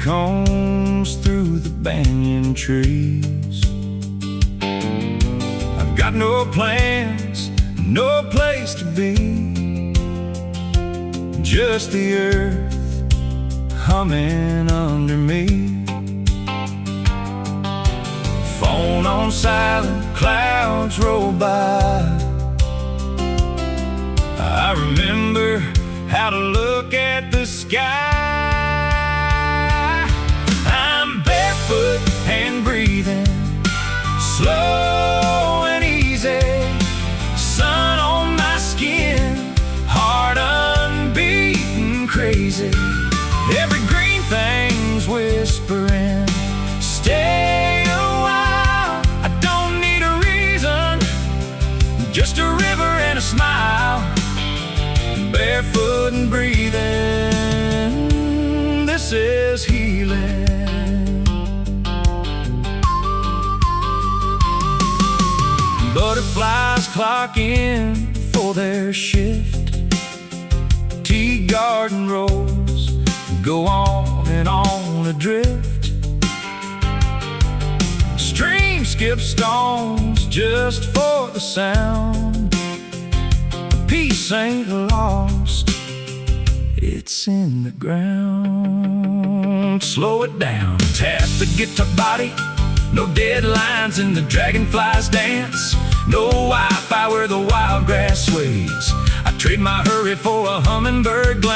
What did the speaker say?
combs through the banyan trees. I've got no plans, no place to be, just the earth humming under me. Phone on silent, clouds roll by. I remember how to look at the sky. I'm barefoot and breathing slow and easy. Sun on my skin, heart unbeaten crazy. Every green thing's whispering, stay a while. I don't need a reason, just a river and a smile. Barefoot and breathing, this is healing. Butterflies clock in for their shift. Tea garden rows go on and on adrift. Stream skips stones just for the sound. Peace ain't lost, it's in the ground. Slow it down, tap the guitar body. No deadlines in the dragonflies dance. No Wi-Fi where the wild grass sways. I trade my hurry for a hummingbird glance.